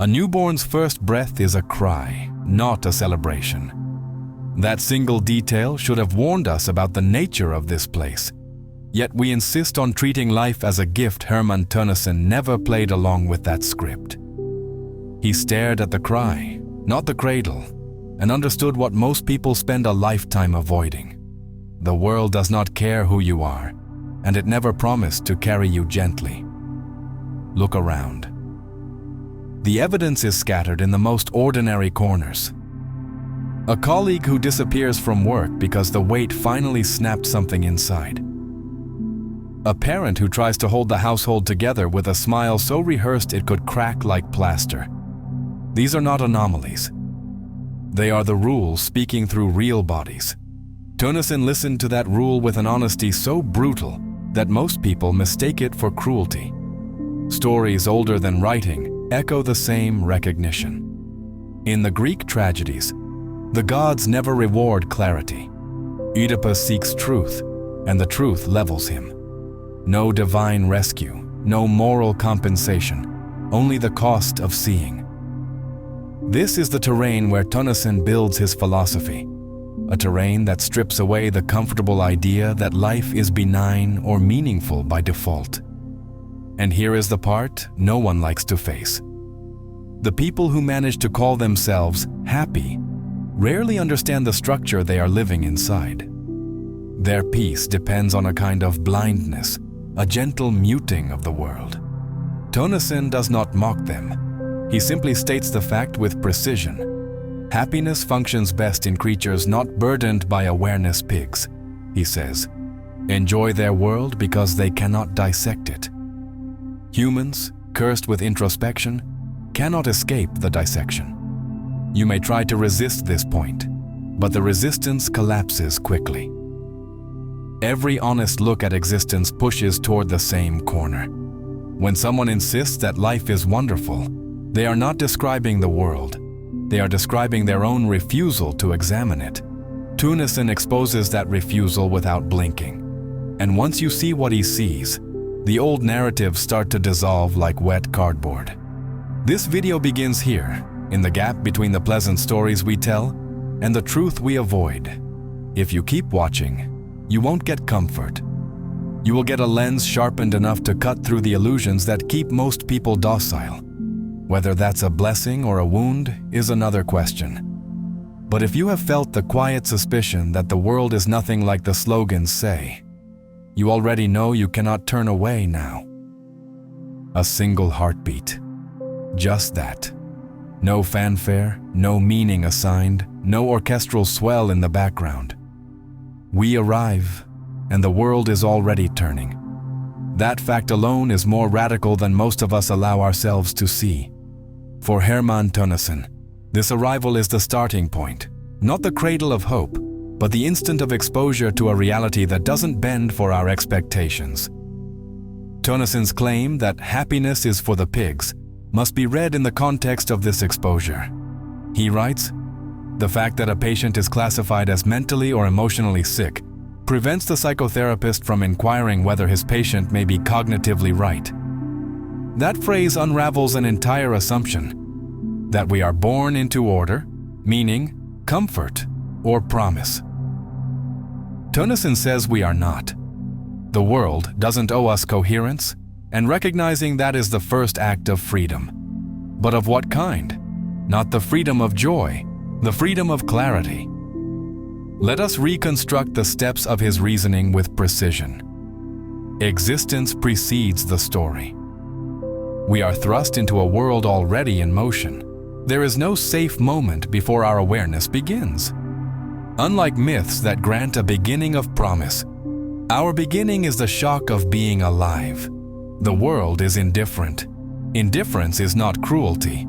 A newborn's first breath is a cry, not a celebration. That single detail should have warned us about the nature of this place. Yet we insist on treating life as a gift. Herman Tønnessen never played along with that script. He stared at the cry, not the cradle, and understood what most people spend a lifetime avoiding. The world does not care who you are, and it never promised to carry you gently. Look around. The evidence is scattered in the most ordinary corners. A colleague who disappears from work because the weight finally snapped something inside. A parent who tries to hold the household together with a smile so rehearsed it could crack like plaster. These are not anomalies. They are the rules speaking through real bodies. Tønnessen listened to that rule with an honesty so brutal that most people mistake it for cruelty. Stories older than writing echo the same recognition. In the Greek tragedies, the gods never reward clarity. Oedipus seeks truth, and the truth levels him. No divine rescue, no moral compensation, only the cost of seeing. This is the terrain where Tønnessen builds his philosophy, a terrain that strips away the comfortable idea that life is benign or meaningful by default. And here is the part no one likes to face. The people who manage to call themselves happy rarely understand the structure they are living inside. Their peace depends on a kind of blindness, a gentle muting of the world. Tønnessen does not mock them. He simply states the fact with precision. Happiness functions best in creatures not burdened by awareness pigs, he says. Enjoy their world because they cannot dissect it. Humans, cursed with introspection, cannot escape the dissection. You may try to resist this point, but the resistance collapses quickly. Every honest look at existence pushes toward the same corner. When someone insists that life is wonderful, they are not describing the world. They are describing their own refusal to examine it. Tønnessen exposes that refusal without blinking. And once you see what he sees, the old narratives start to dissolve like wet cardboard. This video begins here, in the gap between the pleasant stories we tell and the truth we avoid. If you keep watching, you won't get comfort. You will get a lens sharpened enough to cut through the illusions that keep most people docile. Whether that's a blessing or a wound is another question. But if you have felt the quiet suspicion that the world is nothing like the slogans say, you already know you cannot turn away now. A single heartbeat. Just that. No fanfare, no meaning assigned, no orchestral swell in the background. We arrive, and the world is already turning. That fact alone is more radical than most of us allow ourselves to see. For Herman Tønnessen, this arrival is the starting point, not the cradle of hope, but the instant of exposure to a reality that doesn't bend for our expectations. Tønnessen's claim that happiness is for the pigs must be read in the context of this exposure. He writes, "The fact that a patient is classified as mentally or emotionally sick prevents the psychotherapist from inquiring whether his patient may be cognitively right." That phrase unravels an entire assumption, that we are born into order, meaning, comfort, or promise. Tønnessen says we are not. The world doesn't owe us coherence, and recognizing that is the first act of freedom. But of what kind? Not the freedom of joy, the freedom of clarity. Let us reconstruct the steps of his reasoning with precision. Existence precedes the story. We are thrust into a world already in motion. There is no safe moment before our awareness begins. Unlike myths that grant a beginning of promise, our beginning is the shock of being alive. The world is indifferent. Indifference is not cruelty.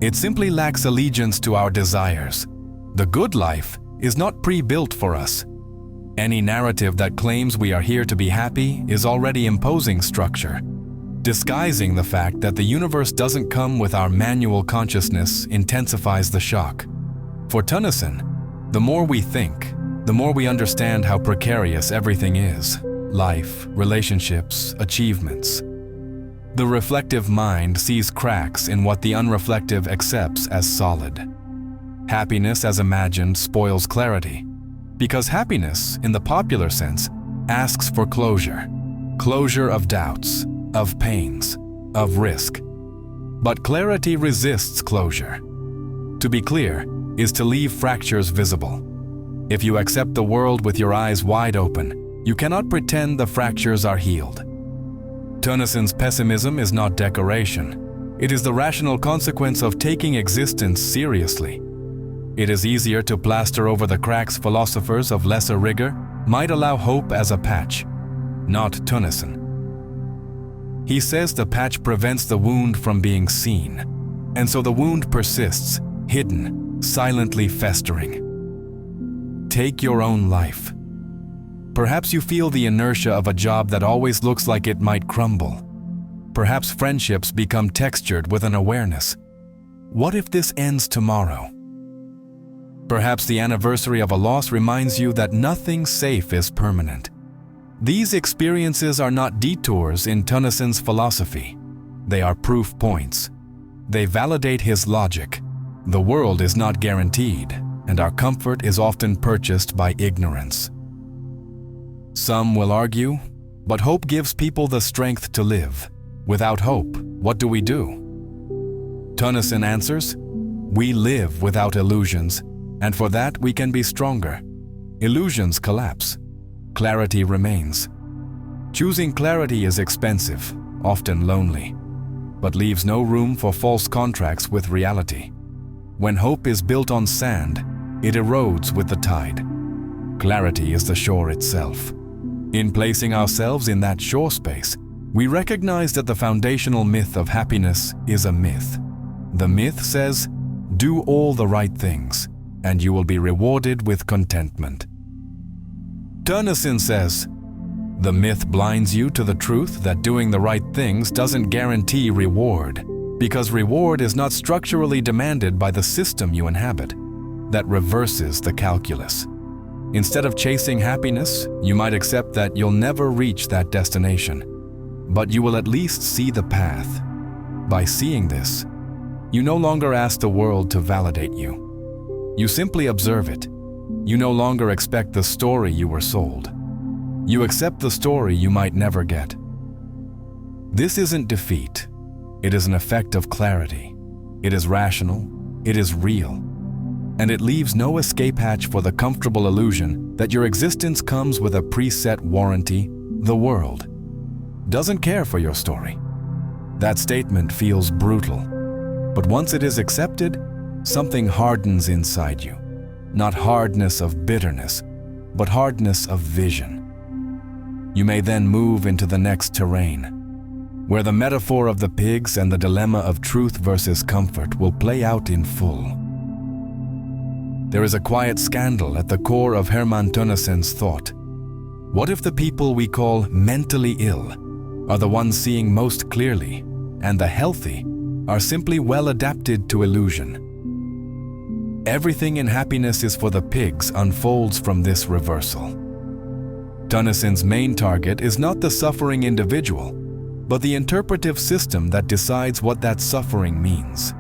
It simply lacks allegiance to our desires. The good life is not pre-built for us. Any narrative that claims we are here to be happy is already imposing structure, disguising the fact that the universe doesn't come with our manual consciousness intensifies the shock. For Tønnessen, the more we think, the more we understand how precarious everything is. Life, relationships, achievements. The reflective mind sees cracks in what the unreflective accepts as solid. Happiness as imagined spoils clarity, because happiness, in the popular sense, asks for closure. Closure of doubts, of pains, of risk. But clarity resists closure. To be clear is to leave fractures visible. If you accept the world with your eyes wide open, you cannot pretend the fractures are healed. Tønnessen's pessimism is not decoration. It is the rational consequence of taking existence seriously. It is easier to plaster over the cracks philosophers of lesser rigor might allow hope as a patch, not Tønnessen. He says the patch prevents the wound from being seen, and so the wound persists, hidden, silently festering. Take your own life. Perhaps you feel the inertia of a job that always looks like it might crumble. Perhaps friendships become textured with an awareness. What if this ends tomorrow? Perhaps the anniversary of a loss reminds you that nothing safe is permanent. These experiences are not detours in Tønnessen's philosophy. They are proof points. They validate his logic. The world is not guaranteed, and our comfort is often purchased by ignorance. Some will argue, but hope gives people the strength to live. Without hope, what do we do? Tønnessen answers, we live without illusions, and for that we can be stronger. Illusions collapse. Clarity remains. Choosing clarity is expensive, often lonely, but leaves no room for false contracts with reality. When hope is built on sand, it erodes with the tide. Clarity is the shore itself. In placing ourselves in that shore space, we recognize that the foundational myth of happiness is a myth. The myth says, do all the right things, and you will be rewarded with contentment. Tønnessen says, the myth blinds you to the truth that doing the right things doesn't guarantee reward, because reward is not structurally demanded by the system you inhabit. That reverses the calculus. Instead of chasing happiness, you might accept that you'll never reach that destination, but you will at least see the path. By seeing this, you no longer ask the world to validate you. You simply observe it. You no longer expect the story you were sold. You accept the story you might never get. This isn't defeat. It is an effect of clarity. It is rational. It is real. And it leaves no escape hatch for the comfortable illusion that your existence comes with a preset warranty. The world doesn't care for your story. That statement feels brutal. But once it is accepted, something hardens inside you. Not hardness of bitterness, but hardness of vision. You may then move into the next terrain, where the metaphor of the pigs and the dilemma of truth versus comfort will play out in full. There is a quiet scandal at the core of Herman Tønnessen's thought. What if the people we call mentally ill are the ones seeing most clearly, and the healthy are simply well adapted to illusion? Everything in happiness is for the pigs unfolds from this reversal. Tønnessen's main target is not the suffering individual, but the interpretive system that decides what that suffering means.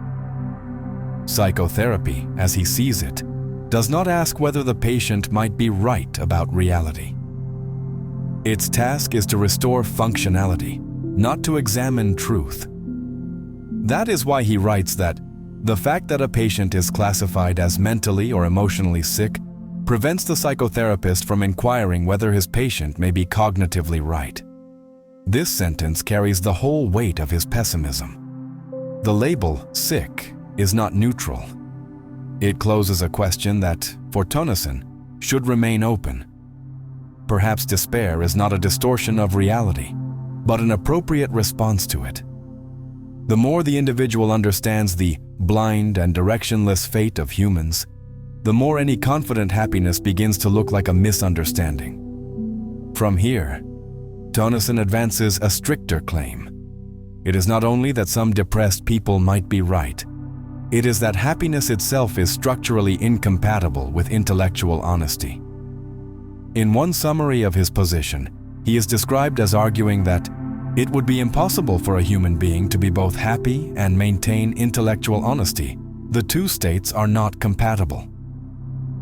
Psychotherapy, as he sees it, does not ask whether the patient might be right about reality. Its task is to restore functionality, not to examine truth. That is why he writes that the fact that a patient is classified as mentally or emotionally sick prevents the psychotherapist from inquiring whether his patient may be cognitively right. This sentence carries the whole weight of his pessimism. The label sick is not neutral. It closes a question that, for Tønnessen, should remain open. Perhaps despair is not a distortion of reality, but an appropriate response to it. The more the individual understands the blind and directionless fate of humans, the more any confident happiness begins to look like a misunderstanding. From here, Tønnessen advances a stricter claim. It is not only that some depressed people might be right, it is that happiness itself is structurally incompatible with intellectual honesty. In one summary of his position, he is described as arguing that It would be impossible for a human being to be both happy and maintain intellectual honesty. The two states are not compatible.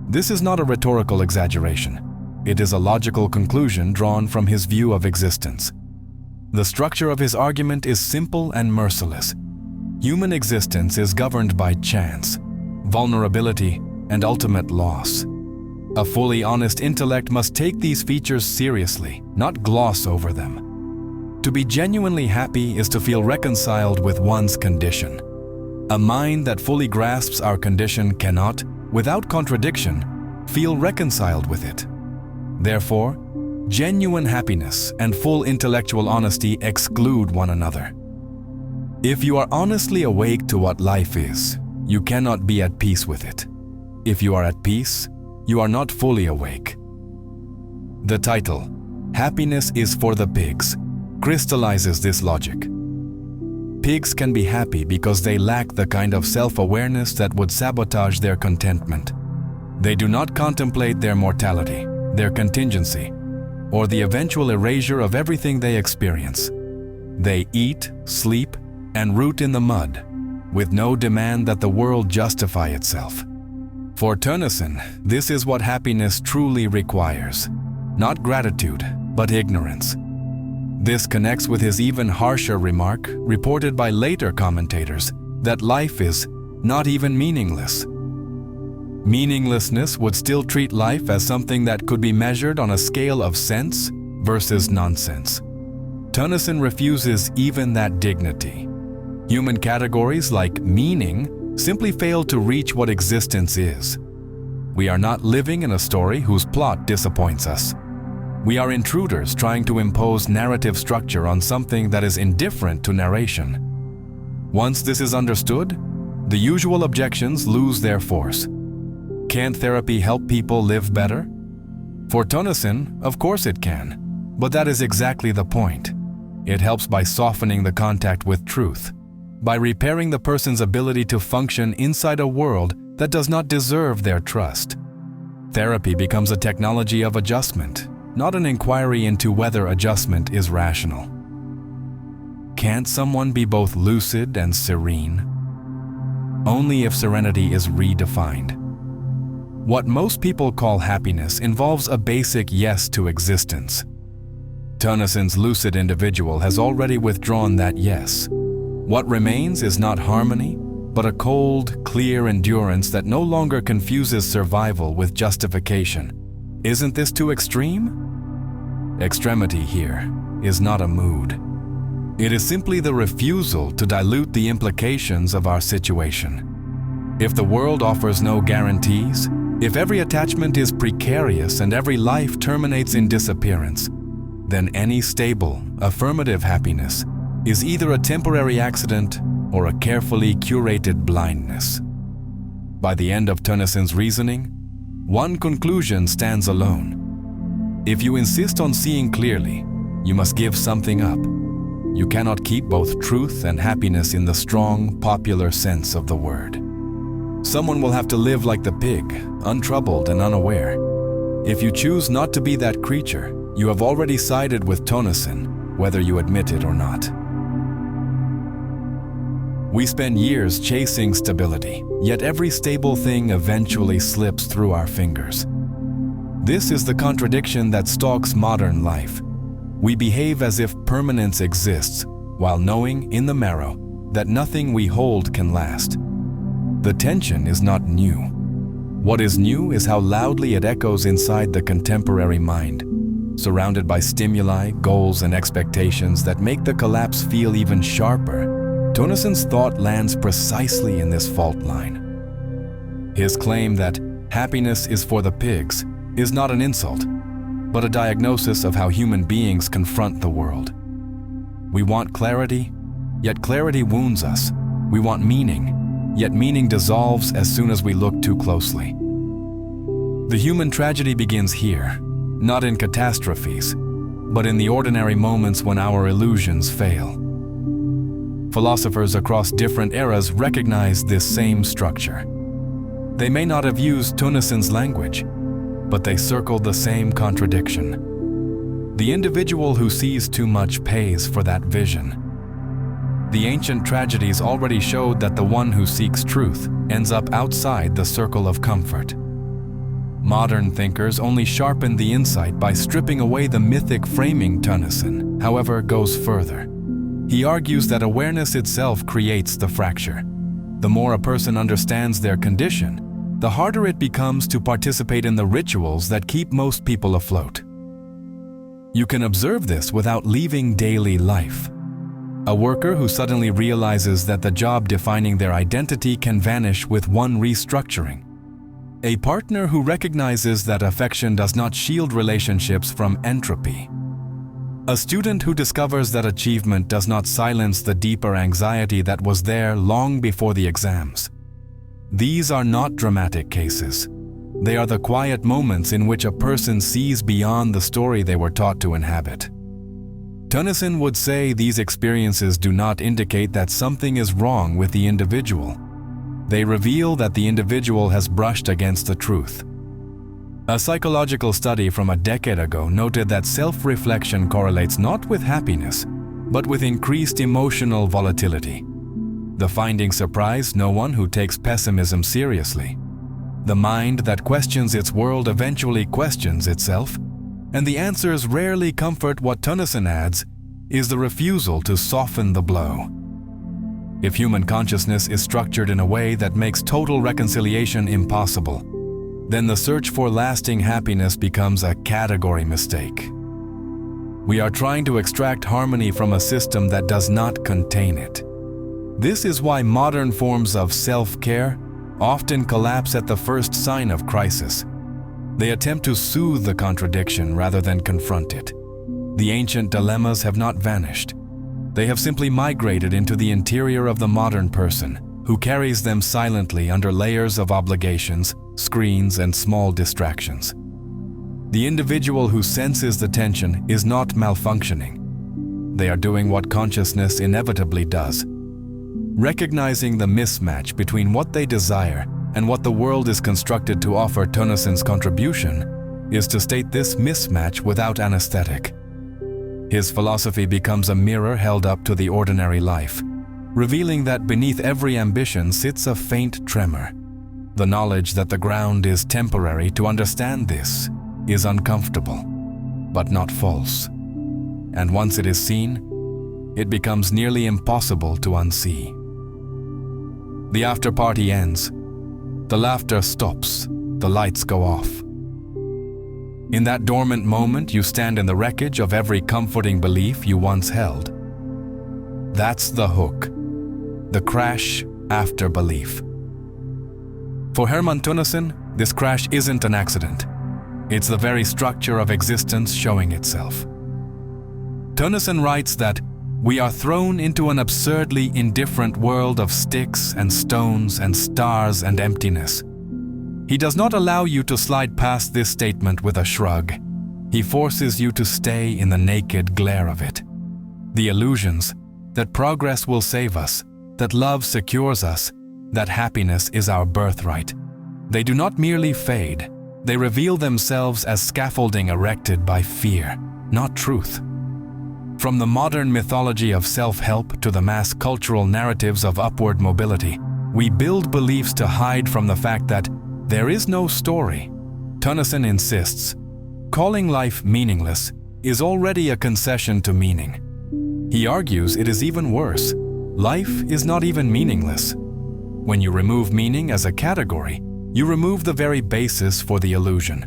This is not a rhetorical exaggeration. It is a logical conclusion drawn from his view of existence. The structure of his argument is simple and merciless. Human existence is governed by chance, vulnerability, and ultimate loss. A fully honest intellect must take these features seriously, not gloss over them. To be genuinely happy is to feel reconciled with one's condition. A mind that fully grasps our condition cannot, without contradiction, feel reconciled with it. Therefore, genuine happiness and full intellectual honesty exclude one another. If you are honestly awake to what life is, you cannot be at peace with it. If you are at peace, you are not fully awake. The title, Happiness is for the Pigs, crystallizes this logic. Pigs can be happy because they lack the kind of self-awareness that would sabotage their contentment. They do not contemplate their mortality, their contingency, or the eventual erasure of everything they experience. They eat, sleep, and root in the mud, with no demand that the world justify itself. For Tønnessen, this is what happiness truly requires, not gratitude, but ignorance. This connects with his even harsher remark, reported by later commentators, that life is not even meaningless. Meaninglessness would still treat life as something that could be measured on a scale of sense versus nonsense. Tønnessen refuses even that dignity. Human categories like meaning simply fail to reach what existence is. We are not living in a story whose plot disappoints us. We are intruders trying to impose narrative structure on something that is indifferent to narration. Once this is understood, the usual objections lose their force. Can't therapy help people live better? For Tønnessen, of course it can, but that is exactly the point. It helps by softening the contact with truth, by repairing the person's ability to function inside a world that does not deserve their trust. Therapy becomes a technology of adjustment, not an inquiry into whether adjustment is rational. Can't someone be both lucid and serene? Only if serenity is redefined. What most people call happiness involves a basic yes to existence. Tønnessen's lucid individual has already withdrawn that yes. What remains is not harmony, but a cold, clear endurance that no longer confuses survival with justification. Isn't this too extreme? Extremity here is not a mood. It is simply the refusal to dilute the implications of our situation. If the world offers no guarantees, if every attachment is precarious and every life terminates in disappearance, then any stable, affirmative happiness is either a temporary accident or a carefully curated blindness. By the end of Tønnessen's reasoning, one conclusion stands alone. If you insist on seeing clearly, you must give something up. You cannot keep both truth and happiness in the strong, popular sense of the word. Someone will have to live like the pig, untroubled and unaware. If you choose not to be that creature, you have already sided with Tønnessen, whether you admit it or not. We spend years chasing stability, yet every stable thing eventually slips through our fingers. This is the contradiction that stalks modern life. We behave as if permanence exists, while knowing in the marrow that nothing we hold can last. The tension is not new. What is new is how loudly it echoes inside the contemporary mind, surrounded by stimuli, goals, and expectations that make the collapse feel even sharper. Tønnessen's thought lands precisely in this fault line. His claim that happiness is for the pigs is not an insult, but a diagnosis of how human beings confront the world. We want clarity, yet clarity wounds us. We want meaning, yet meaning dissolves as soon as we look too closely. The human tragedy begins here, not in catastrophes, but in the ordinary moments when our illusions fail. Philosophers across different eras recognize this same structure. They may not have used Tønnessen's language, but they circled the same contradiction. The individual who sees too much pays for that vision. The ancient tragedies already showed that the one who seeks truth ends up outside the circle of comfort. Modern thinkers only sharpen the insight by stripping away the mythic framing. Tønnessen, however, goes further. He argues that awareness itself creates the fracture. The more a person understands their condition, the harder it becomes to participate in the rituals that keep most people afloat. You can observe this without leaving daily life. A worker who suddenly realizes that the job defining their identity can vanish with one restructuring. A partner who recognizes that affection does not shield relationships from entropy. A student who discovers that achievement does not silence the deeper anxiety that was there long before the exams. These are not dramatic cases. They are the quiet moments in which a person sees beyond the story they were taught to inhabit. Tønnessen would say these experiences do not indicate that something is wrong with the individual. They reveal that the individual has brushed against the truth. A psychological study from a decade ago noted that self-reflection correlates not with happiness, but with increased emotional volatility. The findings surprise no one who takes pessimism seriously. The mind that questions its world eventually questions itself, and the answers rarely comfort. What Tønnessen adds is the refusal to soften the blow. If human consciousness is structured in a way that makes total reconciliation impossible, then the search for lasting happiness becomes a category mistake. We are trying to extract harmony from a system that does not contain it. This is why modern forms of self-care often collapse at the first sign of crisis. They attempt to soothe the contradiction rather than confront it. The ancient dilemmas have not vanished. They have simply migrated into the interior of the modern person, who carries them silently under layers of obligations, screens, and small distractions. The individual who senses the tension is not malfunctioning. They are doing what consciousness inevitably does. Recognizing the mismatch between what they desire and what the world is constructed to offer. Tønnessen's contribution is to state this mismatch without anesthetic. His philosophy becomes a mirror held up to the ordinary life, revealing that beneath every ambition sits a faint tremor. The knowledge that the ground is temporary. To understand this is uncomfortable, but not false. And once it is seen, it becomes nearly impossible to unsee. The after-party ends. The laughter stops. The lights go off. In that dormant moment, you stand in the wreckage of every comforting belief you once held. That's the hook. The crash after belief. For Herman Tønnessen, this crash isn't an accident. It's the very structure of existence showing itself. Tønnessen writes that we are thrown into an absurdly indifferent world of sticks and stones and stars and emptiness. He does not allow you to slide past this statement with a shrug. He forces you to stay in the naked glare of it. The illusions that progress will save us, that love secures us, that happiness is our birthright. They do not merely fade. They reveal themselves as scaffolding erected by fear, not truth. From the modern mythology of self-help to the mass cultural narratives of upward mobility, we build beliefs to hide from the fact that there is no story. Tønnessen insists, calling life meaningless is already a concession to meaning. He argues it is even worse. Life is not even meaningless. When you remove meaning as a category, you remove the very basis for the illusion.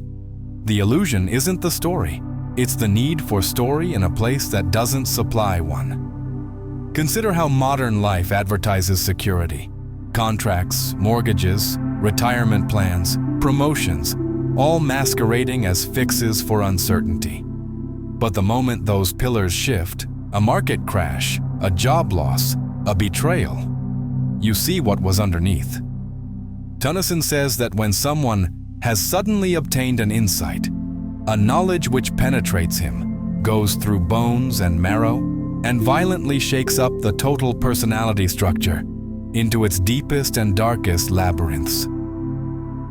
The illusion isn't the story. It's the need for story in a place that doesn't supply one. Consider how modern life advertises security. Contracts, mortgages, retirement plans, promotions, all masquerading as fixes for uncertainty. But the moment those pillars shift, a market crash, a job loss, a betrayal, you see what was underneath. Tønnessen says that when someone has suddenly obtained an insight, a knowledge which penetrates him, goes through bones and marrow, and violently shakes up the total personality structure into its deepest and darkest labyrinths.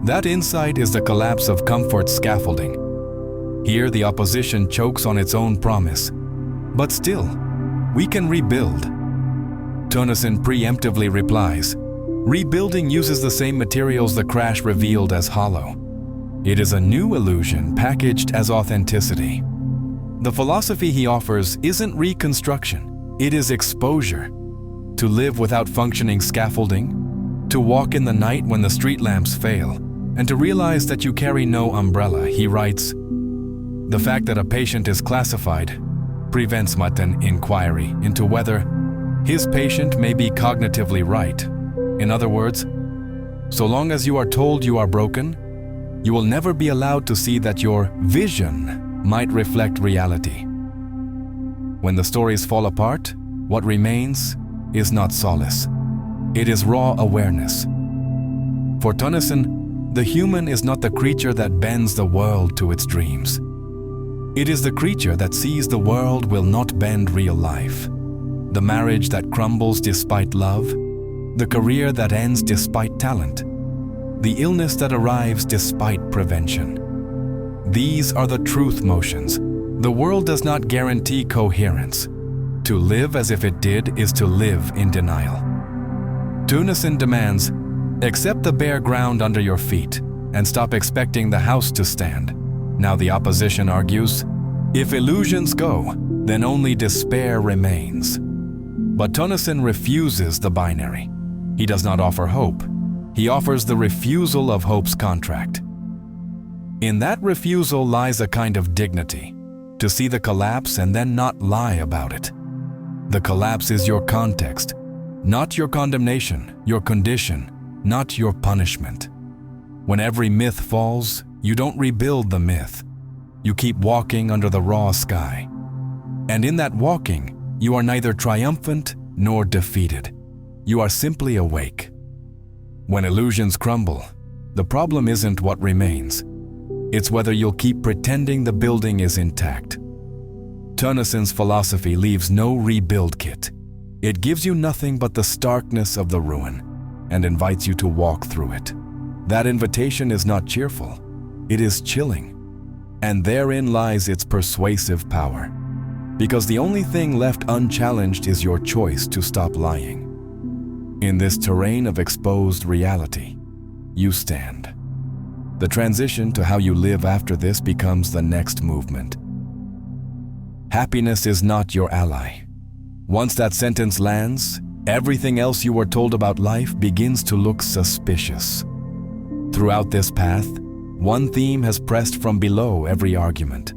That insight is the collapse of comfort scaffolding. Here the opposition chokes on its own promise. But still, we can rebuild. Tønnessen preemptively replies, rebuilding uses the same materials the crash revealed as hollow. It is a new illusion packaged as authenticity. The philosophy he offers isn't reconstruction, it is exposure. To live without functioning scaffolding, to walk in the night when the street lamps fail, and to realize that you carry no umbrella. He writes, the fact that a patient is classified prevents an inquiry into whether his patient may be cognitively right. In other words, so long as you are told you are broken, you will never be allowed to see that your vision might reflect reality. When the stories fall apart, what remains is not solace. It is raw awareness. For Tønnessen, the human is not the creature that bends the world to its dreams. It is the creature that sees the world will not bend real life. The marriage that crumbles despite love, the career that ends despite talent, the illness that arrives despite prevention. These are the truth motions. The world does not guarantee coherence. To live as if it did is to live in denial. Tønnessen demands, accept the bare ground under your feet and stop expecting the house to stand. Now the opposition argues, if illusions go, then only despair remains. But Tønnessen refuses the binary. He does not offer hope. He offers the refusal of hope's contract. In that refusal lies a kind of dignity, to see the collapse and then not lie about it. The collapse is your context, not your condemnation, your condition, not your punishment. When every myth falls, you don't rebuild the myth. You keep walking under the raw sky. And in that walking, you are neither triumphant nor defeated. You are simply awake. When illusions crumble, the problem isn't what remains. It's whether you'll keep pretending the building is intact. Tønnessen's philosophy leaves no rebuild kit. It gives you nothing but the starkness of the ruin and invites you to walk through it. That invitation is not cheerful. It is chilling. And therein lies its persuasive power. Because the only thing left unchallenged is your choice to stop lying. In this terrain of exposed reality, you stand. The transition to how you live after this becomes the next movement. Happiness is not your ally. Once that sentence lands, everything else you were told about life begins to look suspicious. Throughout this path, one theme has pressed from below every argument.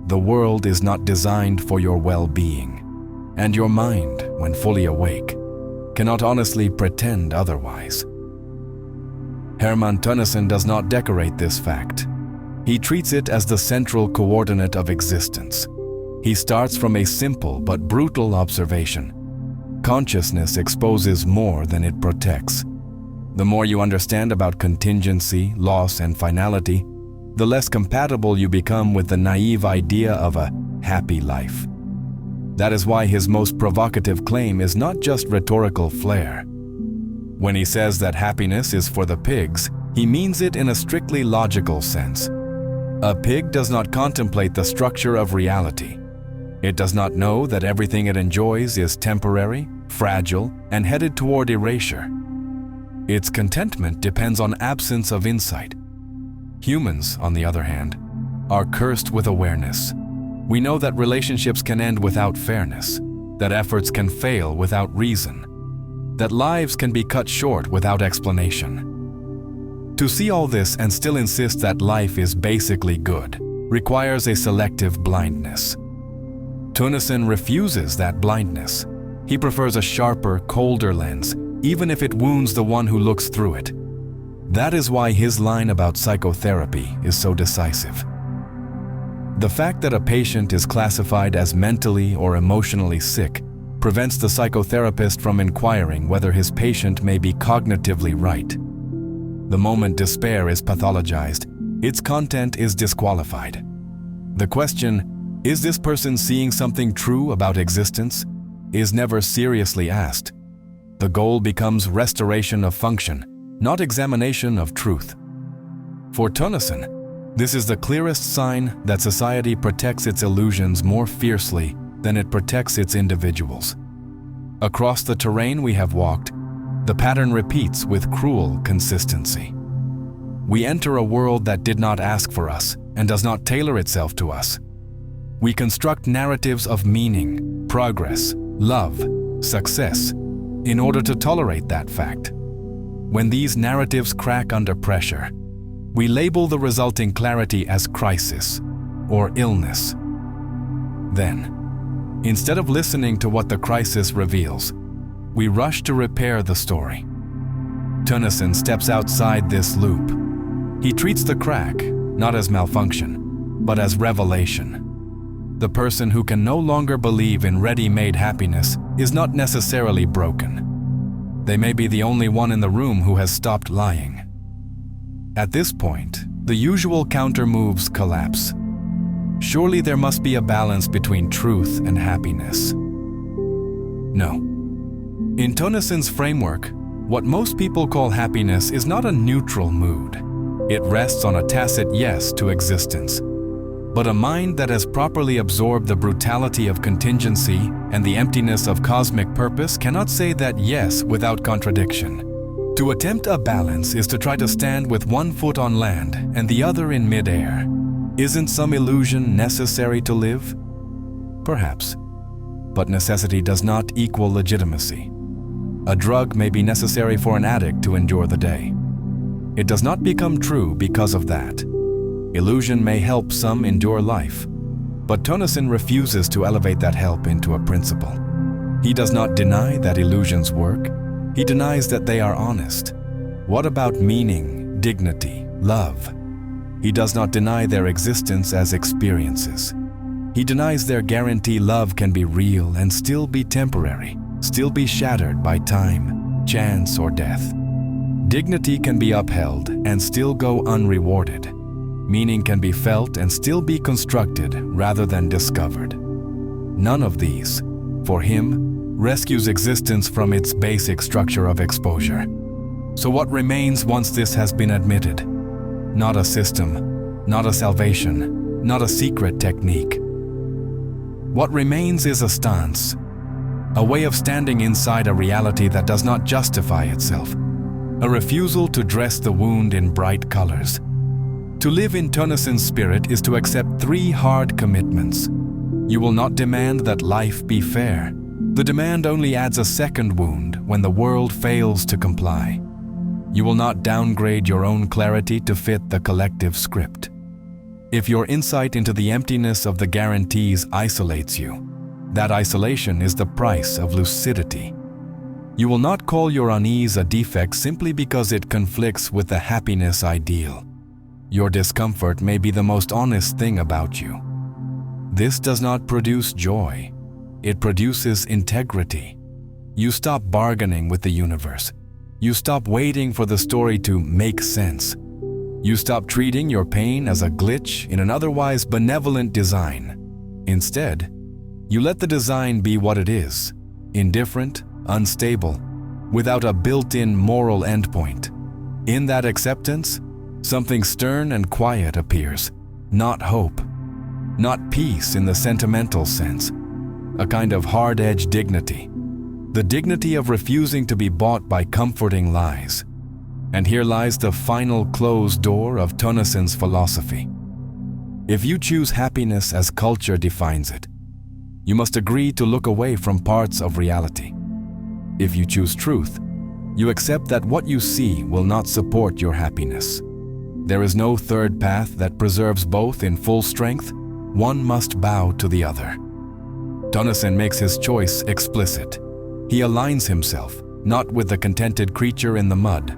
The world is not designed for your well-being, and your mind, when fully awake, cannot honestly pretend otherwise. Herman Tønnessen does not decorate this fact. He treats it as the central coordinate of existence. He starts from a simple but brutal observation. Consciousness exposes more than it protects. The more you understand about contingency, loss, and finality, the less compatible you become with the naive idea of a happy life. That is why his most provocative claim is not just rhetorical flair. When he says that happiness is for the pigs, he means it in a strictly logical sense. A pig does not contemplate the structure of reality. It does not know that everything it enjoys is temporary, fragile, and headed toward erasure. Its contentment depends on absence of insight. Humans, on the other hand, are cursed with awareness. We know that relationships can end without fairness, that efforts can fail without reason, that lives can be cut short without explanation. To see all this and still insist that life is basically good requires a selective blindness. Tønnessen refuses that blindness. He prefers a sharper, colder lens, even if it wounds the one who looks through it. That is why his line about psychotherapy is so decisive. The fact that a patient is classified as mentally or emotionally sick prevents the psychotherapist from inquiring whether his patient may be cognitively right. The moment despair is pathologized, its content is disqualified. The question, is this person seeing something true about existence, is never seriously asked. The goal becomes restoration of function, not examination of truth. For Tønnessen, This is the clearest sign that society protects its illusions more fiercely than it protects its individuals. Across the terrain we have walked, the pattern repeats with cruel consistency. We enter a world that did not ask for us and does not tailor itself to us. We construct narratives of meaning, progress, love, success, in order to tolerate that fact. When these narratives crack under pressure, we label the resulting clarity as crisis or illness. Then, instead of listening to what the crisis reveals, we rush to repair the story. Tønnessen steps outside this loop. He treats the crack not as malfunction, but as revelation. The person who can no longer believe in ready-made happiness is not necessarily broken. They may be the only one in the room who has stopped lying. At this point, the usual counter-moves collapse. Surely there must be a balance between truth and happiness. No. In Tønnessen's framework, what most people call happiness is not a neutral mood. It rests on a tacit yes to existence. But a mind that has properly absorbed the brutality of contingency and the emptiness of cosmic purpose cannot say that yes without contradiction. To attempt a balance is to try to stand with one foot on land and the other in midair. Isn't some illusion necessary to live? Perhaps. But necessity does not equal legitimacy. A drug may be necessary for an addict to endure the day. It does not become true because of that. Illusion may help some endure life, but Tønnessen refuses to elevate that help into a principle. He does not deny that illusions work. He denies that they are honest. What about meaning, dignity, love? He does not deny their existence as experiences. He denies their guarantee love can be real and still be temporary, still be shattered by time, chance, or death. Dignity can be upheld and still go unrewarded. Meaning can be felt and still be constructed rather than discovered. None of these, for him, rescues existence from its basic structure of exposure. So what remains once this has been admitted? Not a system, not a salvation, not a secret technique. What remains is a stance, a way of standing inside a reality that does not justify itself, a refusal to dress the wound in bright colors. To live in Tønnessen's spirit is to accept 3 hard commitments. You will not demand that life be fair. The demand only adds a second wound when the world fails to comply. You will not downgrade your own clarity to fit the collective script. If your insight into the emptiness of the guarantees isolates you, that isolation is the price of lucidity. You will not call your unease a defect simply because it conflicts with the happiness ideal. Your discomfort may be the most honest thing about you. This does not produce joy. It produces integrity. You stop bargaining with the universe. You stop waiting for the story to make sense. You stop treating your pain as a glitch in an otherwise benevolent design. Instead, you let the design be what it is, indifferent, unstable, without a built-in moral endpoint. In that acceptance, something stern and quiet appears, not hope, not peace in the sentimental sense, a kind of hard-edged dignity, the dignity of refusing to be bought by comforting lies. And here lies the final closed door of Tønnessen's philosophy. If you choose happiness as culture defines it, you must agree to look away from parts of reality. If you choose truth, you accept that what you see will not support your happiness. There is no third path that preserves both in full strength. One must bow to the other. Tønnessen makes his choice explicit. He aligns himself, not with the contented creature in the mud,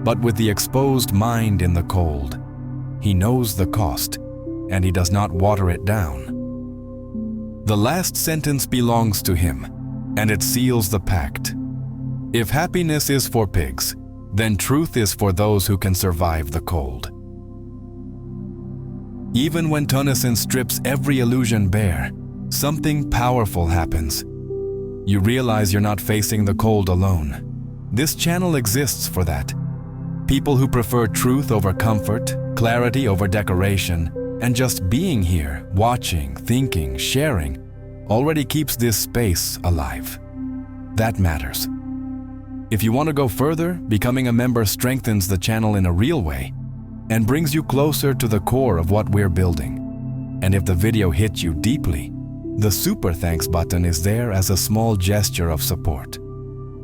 but with the exposed mind in the cold. He knows the cost, and he does not water it down. The last sentence belongs to him, and it seals the pact. If happiness is for pigs, then truth is for those who can survive the cold. Even when Tønnessen strips every illusion bare, something powerful happens. You realize you're not facing the cold alone. This channel exists for that. People who prefer truth over comfort, Clarity over decoration, and just being here, watching, thinking, sharing, already keeps this space alive. That matters. If you want to go further, becoming a member strengthens the channel in a real way and brings you closer to the core of what we're building. And if the video hit you deeply, the super thanks button is there as a small gesture of support.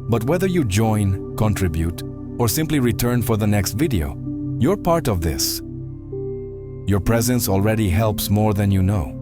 But whether you join, contribute, or simply return for the next video, you're part of this. Your presence already helps more than you know.